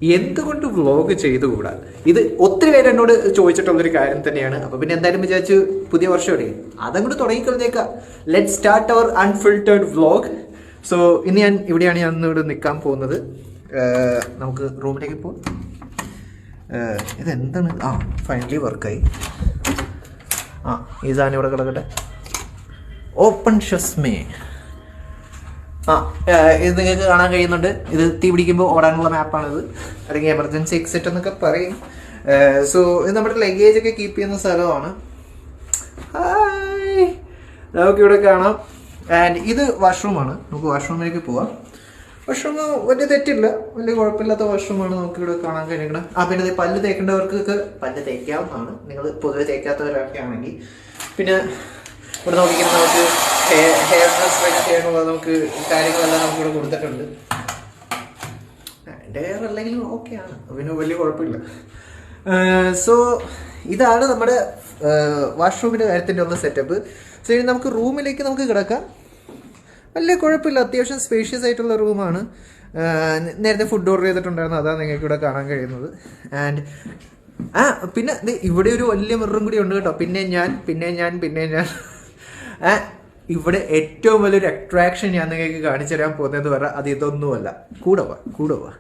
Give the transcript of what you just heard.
എന്തുകൊണ്ട് വ്ളോഗ് ചെയ്തുകൂടാ? ഇത് ഒത്തിരി പേര് എന്നോട് ചോദിച്ചിട്ടുള്ളൊരു കാര്യം തന്നെയാണ്. അപ്പൊ പിന്നെ എന്തായാലും വിചാരിച്ചു പുതിയ വർഷം അതങ്ങോട്ട് തുടങ്ങിക്കളഞ്ഞേക്കാം. Let start our unfiltered vlog. So ഇന്ന് ഇവിടെയാണ് ഞാൻ ഇവിടെ നിൽക്കാൻ പോകുന്നത്. നമുക്ക് റൂമിലേക്ക് പോകാം. ഇതെന്താണ്? ഫൈനലി വർക്കായി. ഈ സാധനം ഇവിടെ കിടക്കട്ടെ. ഓപ്പൺ ഷസ്മേ. ഇത് നിങ്ങൾക്ക് കാണാൻ കഴിയുന്നുണ്ട്. ഇത് തീ പിടിക്കുമ്പോൾ ഓടാനുള്ള മാപ്പാണിത്, അല്ലെങ്കിൽ എമർജൻസി എക്സിറ്റ് എന്നൊക്കെ പറയും. സോ ഇത് നമ്മുടെ ലഗേജ് ഒക്കെ കീപ്പ് ചെയ്യുന്ന സ്ഥലമാണ്. നമുക്കിവിടെ കാണാം. ആൻഡ് ഇത് വാഷ്റൂമാണ്. നമുക്ക് വാഷ്റൂമിലേക്ക് പോവാം. വാഷ്റൂം വലിയ തെറ്റില്ല, വലിയ കുഴപ്പമില്ലാത്ത വാഷ്റൂമാണ് നമുക്കിവിടെ കാണാൻ കഴിയണം. പിന്നെ പല്ല് തേക്കേണ്ടവർക്കൊക്കെ പല്ല് തേക്കാവുന്നതാണ്, നിങ്ങൾ പൊതുവെ തേക്കാത്തവരൊക്കെ ആണെങ്കിൽ. പിന്നെ ഇവിടെ നോക്കിക്കുന്നത് നമുക്ക് ഹെയർ ട്രാൻസ്പ്ലാന്റ് ചെയ്യാനുള്ള നമുക്ക് കാര്യങ്ങളെല്ലാം നമുക്കിവിടെ കൊടുത്തിട്ടുണ്ട്. എൻ്റെ ഹെയർ അല്ലെങ്കിലും ഓക്കെയാണ്, പിന്നെ വലിയ കുഴപ്പമില്ല. സോ ഇതാണ് നമ്മുടെ വാഷ്റൂമിൻ്റെ കാര്യത്തിൻ്റെ ഉള്ള സെറ്റപ്പ്. സോ ഇനി നമുക്ക് റൂമിലേക്ക് നമുക്ക് കിടക്കാം. വലിയ കുഴപ്പമില്ല, അത്യാവശ്യം സ്പേഷ്യസ് ആയിട്ടുള്ള റൂമാണ്. നേരത്തെ ഫുഡ് ഓർഡർ ചെയ്തിട്ടുണ്ടായിരുന്നു, അതാണ് നിങ്ങൾക്ക് ഇവിടെ കാണാൻ കഴിയുന്നത്. ആൻഡ് പിന്നെ ഇവിടെ ഒരു വലിയ മിററും കൂടി ഉണ്ട് കേട്ടോ. പിന്നെ ഞാൻ ഇവിടെ ഏറ്റവും വലിയൊരു അട്രാക്ഷൻ ഞാൻ നിങ്ങൾക്ക് കാണിച്ചു തരാൻ പോകുന്നത് പറഞ്ഞാൽ അത് ഇതൊന്നുമല്ല. കൂടെ വാ